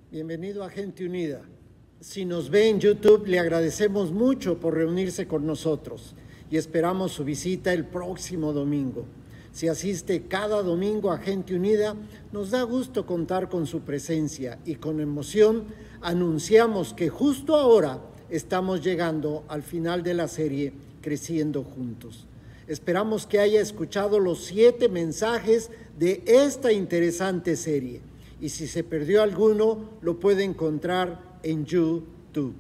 Bienvenido a Gente Unida. Si nos ve en YouTube, le agradecemos mucho por reunirse con nosotros y esperamos su visita el próximo domingo. Si asiste cada domingo a Gente Unida, nos da gusto contar con su presencia y con emoción anunciamos que justo ahora estamos llegando al final de la serie Creciendo Juntos. Esperamos que haya escuchado los 7 mensajes de esta interesante serie. Y si se perdió alguno, lo puede encontrar en YouTube.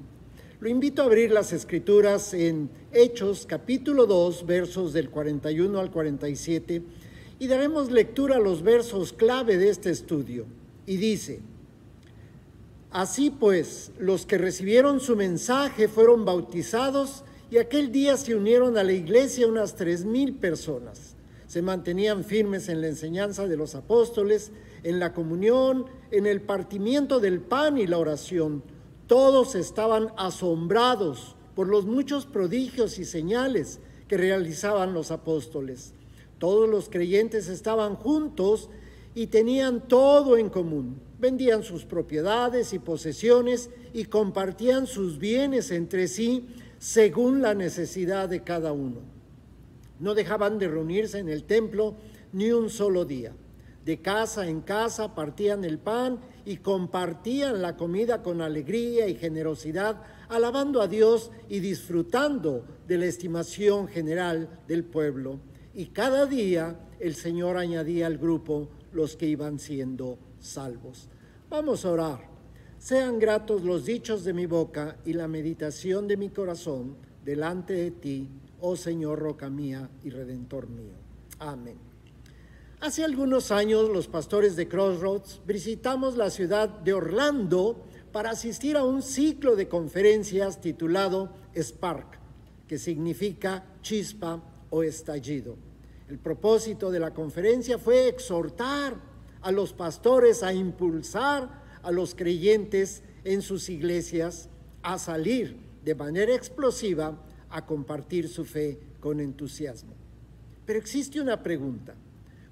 Lo invito a abrir las Escrituras en Hechos, capítulo 2, versos del 41 al 47, y daremos lectura a los versos clave de este estudio. Y dice: Así pues, los que recibieron su mensaje fueron bautizados, y aquel día se unieron a la iglesia unas 3,000 personas. Se mantenían firmes en la enseñanza de los apóstoles, en la comunión, en el partimiento del pan y la oración. Todos estaban asombrados por los muchos prodigios y señales que realizaban los apóstoles. Todos los creyentes estaban juntos y tenían todo en común. Vendían sus propiedades y posesiones y compartían sus bienes entre sí según la necesidad de cada uno. No dejaban de reunirse en el templo ni un solo día. De casa en casa partían el pan y compartían la comida con alegría y generosidad, alabando a Dios y disfrutando de la estimación general del pueblo. Y cada día el Señor añadía al grupo los que iban siendo salvos. Vamos a orar. Sean gratos los dichos de mi boca y la meditación de mi corazón delante de ti, oh Señor, roca mía y redentor mío. Amén. Hace algunos años, los pastores de Crossroads visitamos la ciudad de Orlando para asistir a un ciclo de conferencias titulado Spark, que significa chispa o estallido. El propósito de la conferencia fue exhortar a los pastores a impulsar a los creyentes en sus iglesias a salir de manera explosiva a compartir su fe con entusiasmo. Pero existe una pregunta: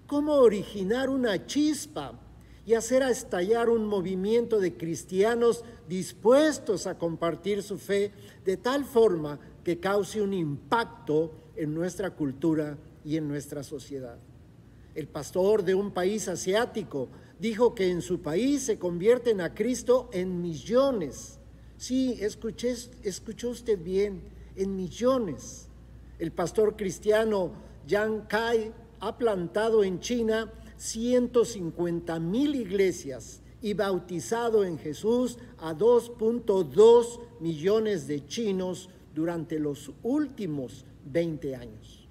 ¿cómo originar una chispa y hacer estallar un movimiento de cristianos dispuestos a compartir su fe de tal forma que cause un impacto en nuestra cultura y en nuestra sociedad? El pastor de un país asiático dijo que en su país se convierten a Cristo en millones. Sí, escuchó usted bien, en millones. El pastor cristiano Yang Kai ha plantado en China 150,000 iglesias y bautizado en Jesús a 2.2 millones de chinos durante los últimos 20 años.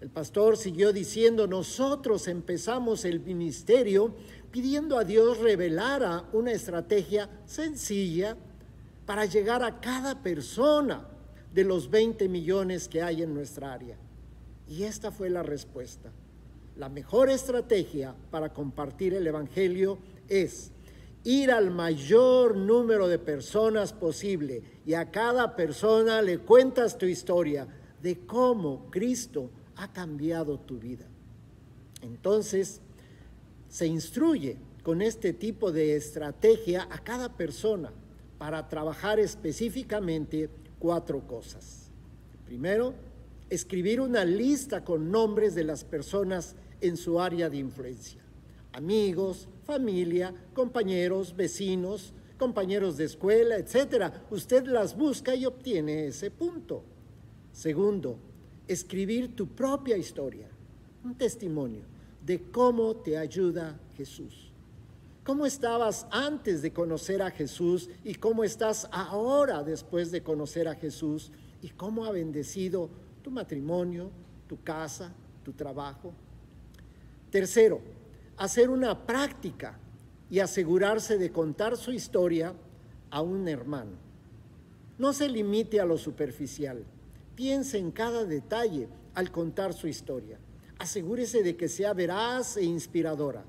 El pastor siguió diciendo: nosotros empezamos el ministerio pidiendo a Dios revelara una estrategia sencilla para llegar a cada persona de los 20 millones que hay en nuestra área. Y esta fue la respuesta. La mejor estrategia para compartir el evangelio es ir al mayor número de personas posible, y a cada persona le cuentas tu historia de cómo Cristo ha cambiado tu vida. Entonces, se instruye con este tipo de estrategia a cada persona para trabajar específicamente 4 cosas. Primero, escribir una lista con nombres de las personas en su área de influencia: amigos, familia, compañeros, vecinos, compañeros de escuela, etc. Usted las busca y obtiene ese punto. Segundo, escribir tu propia historia, un testimonio de cómo te ayuda Jesús. ¿Cómo estabas antes de conocer a Jesús y cómo estás ahora después de conocer a Jesús? ¿Y cómo ha bendecido tu matrimonio, tu casa, tu trabajo? Tercero, hacer una práctica y asegurarse de contar su historia a un hermano. No se limite a lo superficial. Piense en cada detalle al contar su historia. Asegúrese de que sea veraz e inspiradora.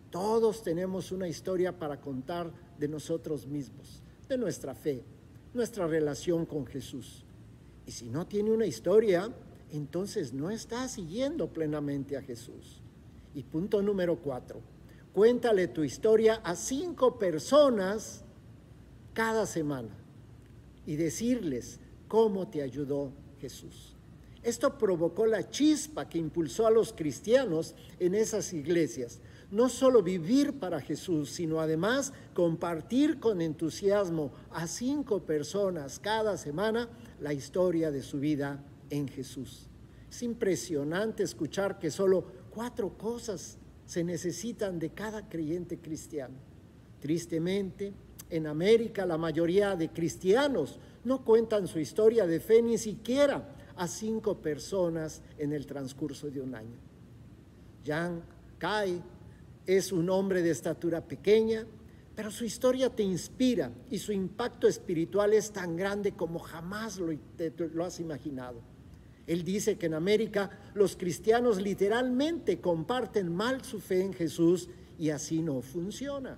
Todos tenemos una historia para contar de nosotros mismos, de nuestra fe, nuestra relación con Jesús. Y si no tiene una historia, entonces no está siguiendo plenamente a Jesús. Y punto número 4, Cuéntale tu historia a 5 personas cada semana y decirles cómo te ayudó Jesús. Esto provocó la chispa que impulsó a los cristianos en esas iglesias. No solo vivir para Jesús, sino además compartir con entusiasmo a 5 personas cada semana la historia de su vida en Jesús. Es impresionante escuchar que solo 4 cosas se necesitan de cada creyente cristiano. Tristemente, en América la mayoría de cristianos no cuentan su historia de fe ni siquiera a 5 personas en el transcurso de un año. Jan Kai es un hombre de estatura pequeña, pero su historia te inspira y su impacto espiritual es tan grande como jamás lo has imaginado. Él dice que en América los cristianos literalmente comparten mal su fe en Jesús y así no funciona.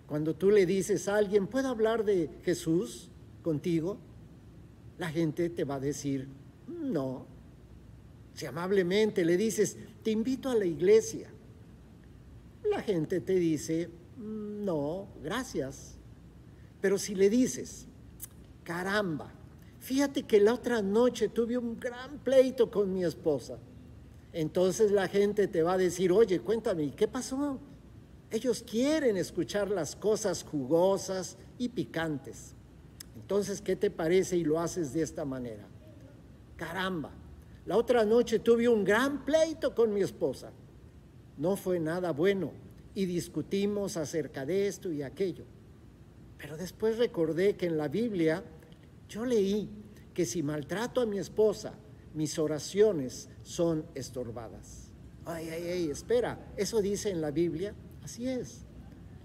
Cuando tú le dices a alguien, ¿puedo hablar de Jesús contigo? La gente te va a decir, no. Si amablemente le dices, te invito a la iglesia, la gente te dice, no, gracias. Pero si le dices, caramba, fíjate que la otra noche tuve un gran pleito con mi esposa, entonces la gente te va a decir, oye, cuéntame, ¿qué pasó? Ellos quieren escuchar las cosas jugosas y picantes. Entonces, ¿qué te parece y lo haces de esta manera? Caramba, la otra noche tuve un gran pleito con mi esposa. No fue nada bueno y discutimos acerca de esto y aquello. Pero después recordé que en la Biblia yo leí que si maltrato a mi esposa, mis oraciones son estorbadas. Ay, espera, ¿eso dice en la Biblia? Así es.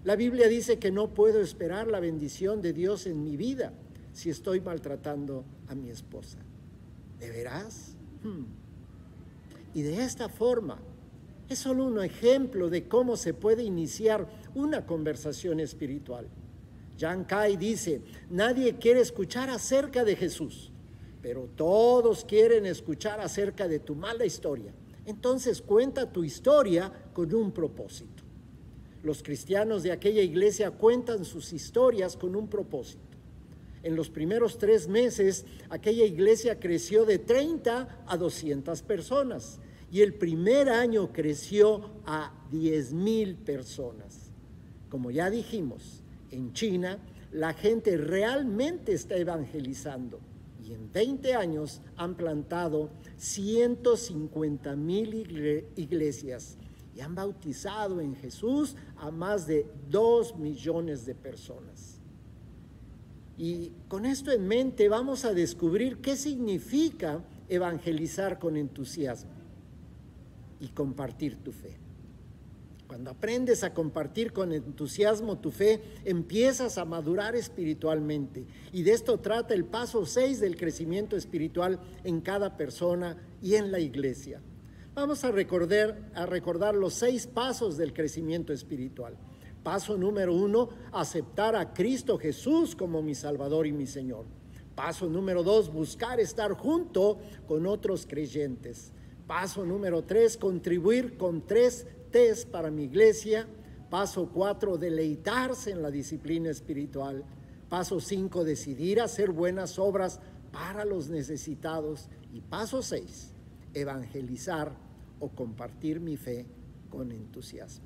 La Biblia dice que no puedo esperar la bendición de Dios en mi vida si estoy maltratando a mi esposa. ¿De veras? Y de esta forma, es solo un ejemplo de cómo se puede iniciar una conversación espiritual. Jan Kai dice, nadie quiere escuchar acerca de Jesús, pero todos quieren escuchar acerca de tu mala historia. Entonces cuenta tu historia con un propósito. Los cristianos de aquella iglesia cuentan sus historias con un propósito. En los primeros 3 meses, aquella iglesia creció de 30 a 200 personas y el primer año creció a 10,000 personas. Como ya dijimos, en China la gente realmente está evangelizando y en 20 años han plantado 150,000 iglesias y han bautizado en Jesús a más de 2 millones de personas. Y con esto en mente vamos a descubrir qué significa evangelizar con entusiasmo y compartir tu fe. Cuando aprendes a compartir con entusiasmo tu fe, empiezas a madurar espiritualmente. Y de esto trata el paso 6 del crecimiento espiritual en cada persona y en la iglesia. Vamos a recordar los 6 pasos del crecimiento espiritual. Paso número 1, aceptar a Cristo Jesús como mi Salvador y mi Señor. Paso número 2, buscar estar junto con otros creyentes. Paso número 3, contribuir con 3 T's para mi iglesia. Paso 4, deleitarse en la disciplina espiritual. Paso 5, decidir hacer buenas obras para los necesitados. Y paso 6, evangelizar o compartir mi fe con entusiasmo.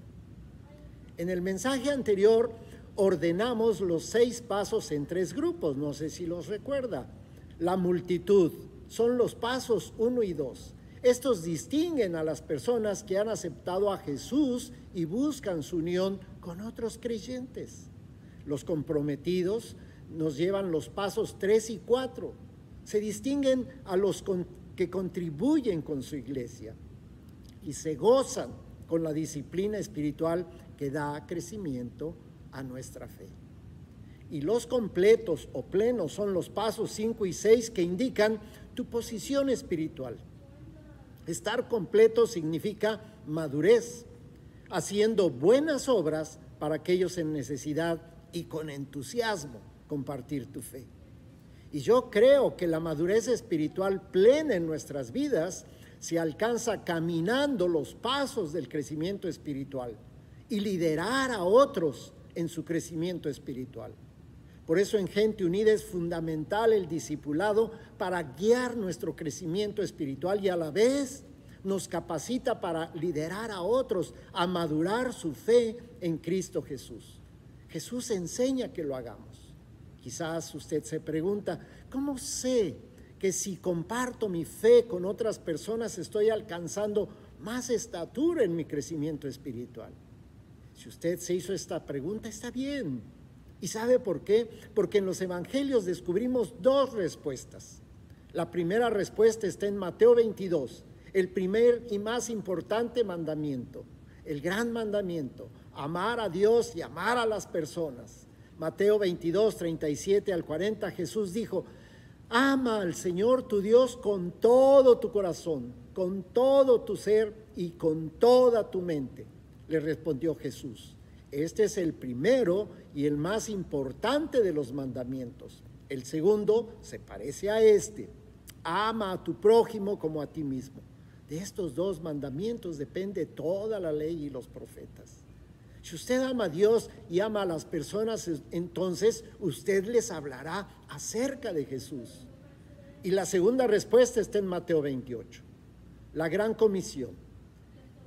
En el mensaje anterior ordenamos los 6 pasos en 3 grupos, no sé si los recuerda. La multitud son los pasos 1 y 2. Estos distinguen a las personas que han aceptado a Jesús y buscan su unión con otros creyentes. Los comprometidos nos llevan los pasos 3 y 4. Se distinguen a los que contribuyen con su iglesia y se gozan con la disciplina espiritual que da crecimiento a nuestra fe. Y los completos o plenos son los pasos 5 y 6 que indican tu posición espiritual. Estar completo significa madurez, haciendo buenas obras para aquellos en necesidad y con entusiasmo compartir tu fe. Y yo creo que la madurez espiritual plena en nuestras vidas se alcanza caminando los pasos del crecimiento espiritual y liderar a otros en su crecimiento espiritual. Por eso en Gente Unida es fundamental el discipulado para guiar nuestro crecimiento espiritual y a la vez nos capacita para liderar a otros a madurar su fe en Cristo Jesús. Jesús enseña que lo hagamos. Quizás usted se pregunta, ¿cómo sé que si comparto mi fe con otras personas estoy alcanzando más estatura en mi crecimiento espiritual? Si usted se hizo esta pregunta, está bien. ¿Y sabe por qué? Porque en los evangelios descubrimos dos respuestas. La primera respuesta está en Mateo 22, el primer y más importante mandamiento, el gran mandamiento, amar a Dios y amar a las personas. Mateo 22, 37 al 40, Jesús dijo, ama al Señor tu Dios con todo tu corazón, con todo tu ser y con toda tu mente. Le respondió Jesús, este es el primero y el más importante de los mandamientos. El segundo se parece a este, ama a tu prójimo como a ti mismo. De estos dos mandamientos depende toda la ley y los profetas. Si usted ama a Dios y ama a las personas, entonces usted les hablará acerca de Jesús. Y la segunda respuesta está en Mateo 28. La gran comisión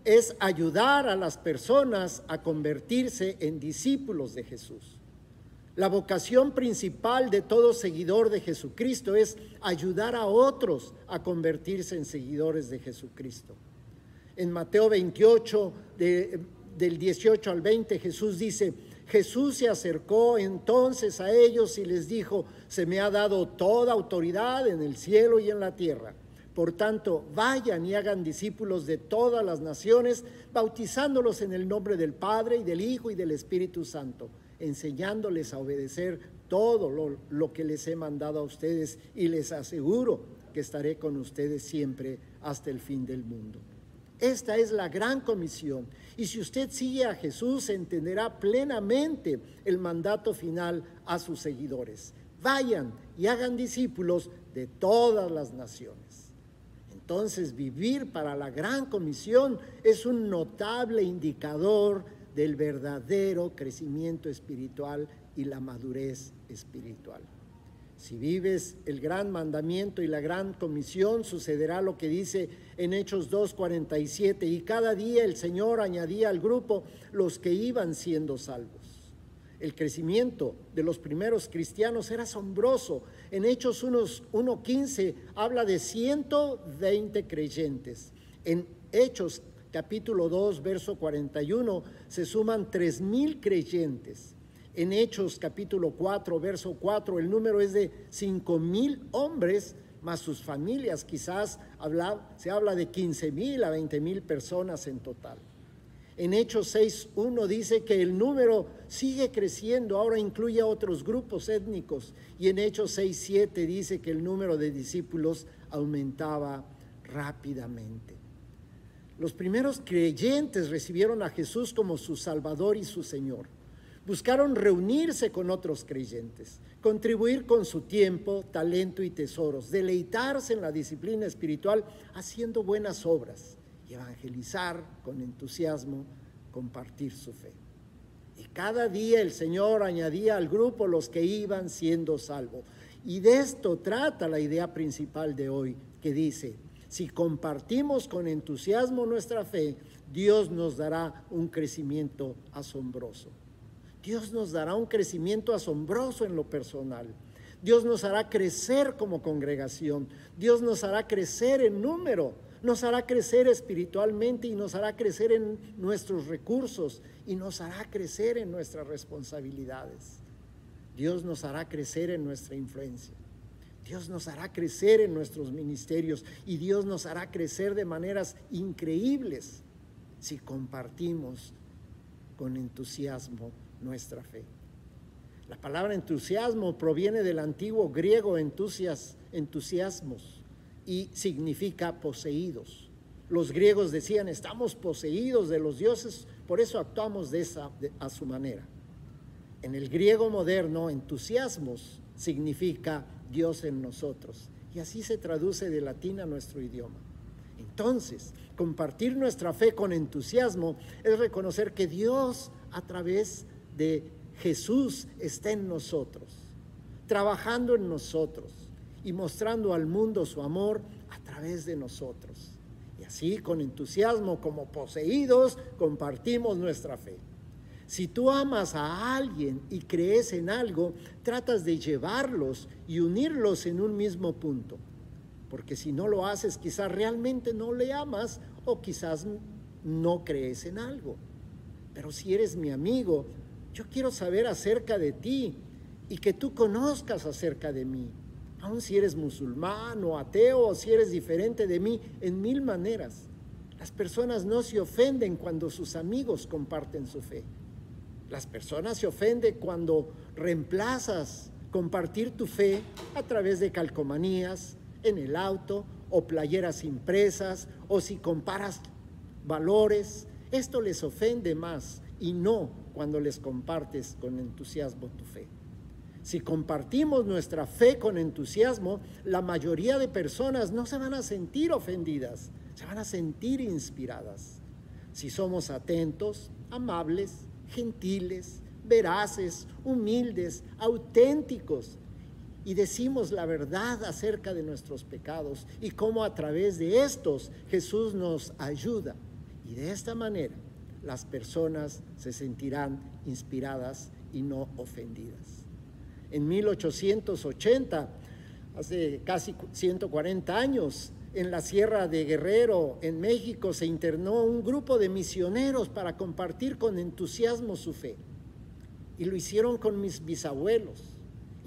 es ayudar a las personas a convertirse en discípulos de Jesús. La vocación principal de todo seguidor de Jesucristo es ayudar a otros a convertirse en seguidores de Jesucristo. En Mateo 28, del 18 al 20, Jesús dice, Jesús se acercó entonces a ellos y les dijo, se me ha dado toda autoridad en el cielo y en la tierra. Por tanto, vayan y hagan discípulos de todas las naciones, bautizándolos en el nombre del Padre y del Hijo y del Espíritu Santo, enseñándoles a obedecer todo lo que les he mandado a ustedes y les aseguro que estaré con ustedes siempre hasta el fin del mundo. Esta es la gran comisión y si usted sigue a Jesús entenderá plenamente el mandato final a sus seguidores. Vayan y hagan discípulos de todas las naciones. Entonces, vivir para la gran comisión es un notable indicador del verdadero crecimiento espiritual y la madurez espiritual. Si vives el gran mandamiento y la gran comisión, sucederá lo que dice en Hechos 2:47, y cada día el Señor añadía al grupo los que iban siendo salvos. El crecimiento de los primeros cristianos era asombroso. En Hechos 1:15 habla de 120 creyentes. En Hechos capítulo 2, verso 41, se suman 3,000 creyentes. En Hechos capítulo 4, verso 4, el número es de 5,000 hombres, más sus familias. Quizás se habla de 15,000 a 20,000 personas en total. En Hechos 6:1 dice que el número sigue creciendo, ahora incluye a otros grupos étnicos. Y en Hechos 6:7 dice que el número de discípulos aumentaba rápidamente. Los primeros creyentes recibieron a Jesús como su Salvador y su Señor. Buscaron reunirse con otros creyentes, contribuir con su tiempo, talento y tesoros, deleitarse en la disciplina espiritual haciendo buenas obras y evangelizar con entusiasmo, compartir su fe. Y cada día el Señor añadía al grupo los que iban siendo salvos. Y de esto trata la idea principal de hoy, que dice, si compartimos con entusiasmo nuestra fe, Dios nos dará un crecimiento asombroso. Dios nos dará un crecimiento asombroso en lo personal. Dios nos hará crecer como congregación. Dios nos hará crecer en número. Nos hará crecer espiritualmente y nos hará crecer en nuestros recursos y nos hará crecer en nuestras responsabilidades. Dios nos hará crecer en nuestra influencia. Dios nos hará crecer en nuestros ministerios y Dios nos hará crecer de maneras increíbles si compartimos con entusiasmo nuestra fe. La palabra entusiasmo proviene del antiguo griego entusiasmos y significa poseídos. Los griegos decían, estamos poseídos de los dioses, por eso actuamos a su manera. En el griego moderno, entusiasmos significa Dios en nosotros, y así se traduce de latín a nuestro idioma. Entonces, compartir nuestra fe con entusiasmo es reconocer que Dios, a través de Jesús, está en nosotros, trabajando en nosotros y mostrando al mundo su amor a través de nosotros. Y así, con entusiasmo, como poseídos, compartimos nuestra fe. Si tú amas a alguien y crees en algo, tratas de llevarlos y unirlos en un mismo punto. Porque si no lo haces, quizás realmente no le amas o quizás no crees en algo. Pero si eres mi amigo, yo quiero saber acerca de ti y que tú conozcas acerca de mí. Aun si eres musulmán o ateo o si eres diferente de mí en mil maneras. Las personas no se ofenden cuando sus amigos comparten su fe. Las personas se ofenden cuando reemplazas compartir tu fe a través de calcomanías en el auto o playeras impresas, o si comparas valores. Esto les ofende más y no cuando les compartes con entusiasmo tu fe. Si compartimos nuestra fe con entusiasmo, la mayoría de personas no se van a sentir ofendidas, se van a sentir inspiradas. Si somos atentos, amables, gentiles, veraces, humildes, auténticos, y decimos la verdad acerca de nuestros pecados y cómo a través de estos Jesús nos ayuda. Y de esta manera las personas se sentirán inspiradas y no ofendidas. En 1880, hace casi 140 años, en la Sierra de Guerrero, en México, se internó un grupo de misioneros para compartir con entusiasmo su fe. Y lo hicieron con mis bisabuelos,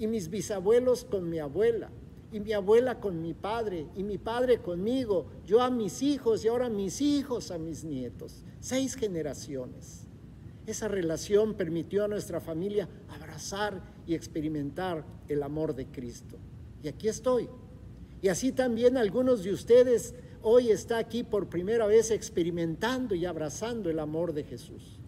y mis bisabuelos con mi abuela, y mi abuela con mi padre, y mi padre conmigo, yo a mis hijos, y ahora mis hijos a mis nietos. 6 generaciones. Esa relación permitió a nuestra familia abrazar y experimentar el amor de Cristo. Y aquí estoy. Y así también algunos de ustedes hoy están aquí por primera vez experimentando y abrazando el amor de Jesús.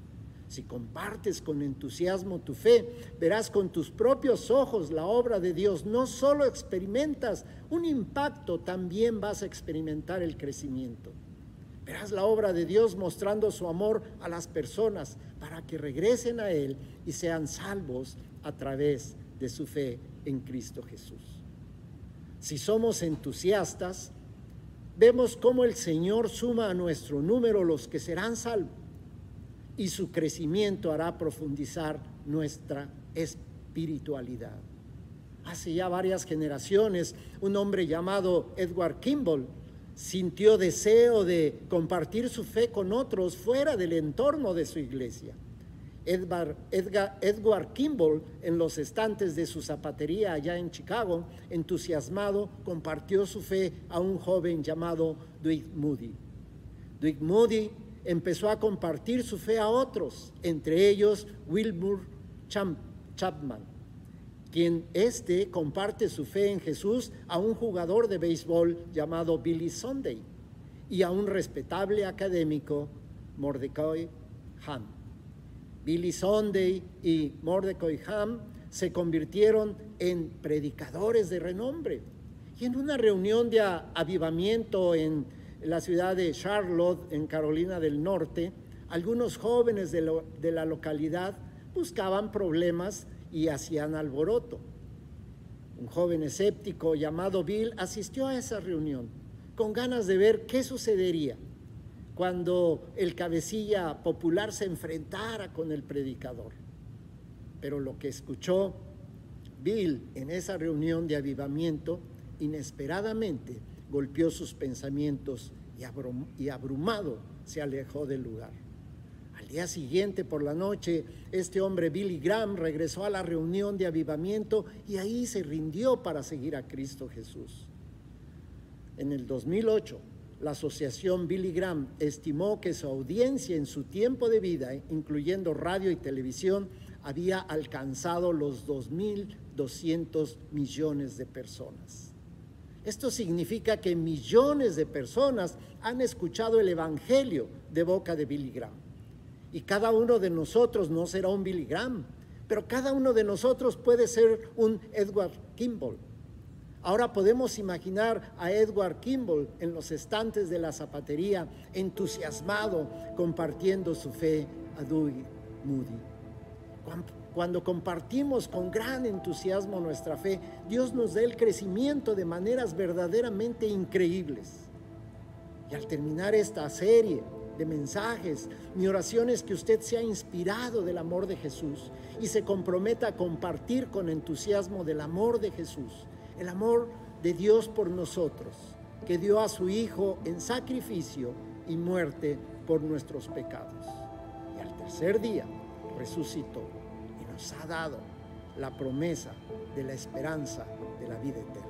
Si compartes con entusiasmo tu fe, verás con tus propios ojos la obra de Dios. No solo experimentas un impacto, también vas a experimentar el crecimiento. Verás la obra de Dios mostrando su amor a las personas para que regresen a Él y sean salvos a través de su fe en Cristo Jesús. Si somos entusiastas, vemos cómo el Señor suma a nuestro número los que serán salvos y su crecimiento hará profundizar nuestra espiritualidad. Hace ya varias generaciones, un hombre llamado Edward Kimball sintió deseo de compartir su fe con otros fuera del entorno de su iglesia. Edward Kimball, en los estantes de su zapatería allá en Chicago, entusiasmado, compartió su fe a un joven llamado Dwight Moody. Dwight Moody empezó a compartir su fe a otros, entre ellos Wilbur Chapman, quien comparte su fe en Jesús a un jugador de béisbol llamado Billy Sunday y a un respetable académico, Mordecai Ham. Billy Sunday y Mordecai Ham se convirtieron en predicadores de renombre. Y en una reunión de avivamiento en la ciudad de Charlotte, en Carolina del Norte, algunos jóvenes de la localidad buscaban problemas y hacían alboroto. Un joven escéptico llamado Bill asistió a esa reunión con ganas de ver qué sucedería cuando el cabecilla popular se enfrentara con el predicador. Pero lo que escuchó Bill en esa reunión de avivamiento inesperadamente golpeó sus pensamientos y abrumado se alejó del lugar. Al día siguiente por la noche, este hombre Billy Graham regresó a la reunión de avivamiento y ahí se rindió para seguir a Cristo Jesús. En el 2008, la asociación Billy Graham estimó que su audiencia en su tiempo de vida, incluyendo radio y televisión, había alcanzado los 2.200 millones de personas. Esto significa que millones de personas han escuchado el evangelio de boca de Billy Graham. Y cada uno de nosotros no será un Billy Graham, pero cada uno de nosotros puede ser un Edward Kimball. Ahora podemos imaginar a Edward Kimball en los estantes de la zapatería, entusiasmado, compartiendo su fe a Doug Moody. Cuando compartimos con gran entusiasmo nuestra fe, Dios nos da el crecimiento de maneras verdaderamente increíbles. Y al terminar esta serie de mensajes, mi oración es que usted sea inspirado del amor de Jesús y se comprometa a compartir con entusiasmo del amor de Jesús, el amor de Dios por nosotros, que dio a su Hijo en sacrificio y muerte por nuestros pecados. Y al tercer día resucitó y nos ha dado la promesa de la esperanza de la vida eterna.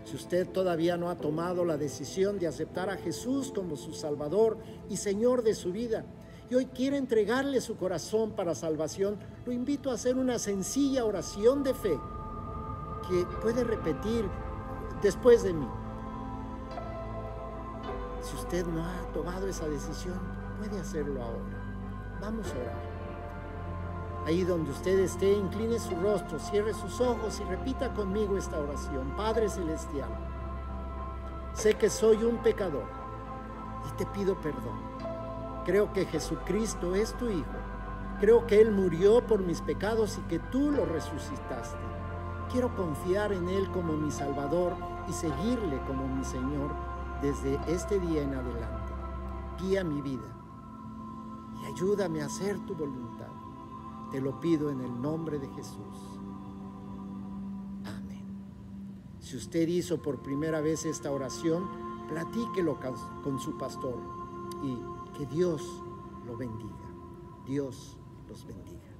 Si usted todavía no ha tomado la decisión de aceptar a Jesús como su Salvador y Señor de su vida, y hoy quiere entregarle su corazón para salvación, lo invito a hacer una sencilla oración de fe que puede repetir después de mí. Si usted no ha tomado esa decisión, puede hacerlo ahora. Vamos a orar. Ahí donde usted esté, incline su rostro, cierre sus ojos y repita conmigo esta oración. Padre Celestial, sé que soy un pecador y te pido perdón. Creo que Jesucristo es tu Hijo. Creo que Él murió por mis pecados y que tú lo resucitaste. Quiero confiar en Él como mi Salvador y seguirle como mi Señor desde este día en adelante. Guía mi vida y ayúdame a hacer tu voluntad. Te lo pido en el nombre de Jesús. Amén. Si usted hizo por primera vez esta oración, platíquelo con su pastor y que Dios lo bendiga. Dios los bendiga.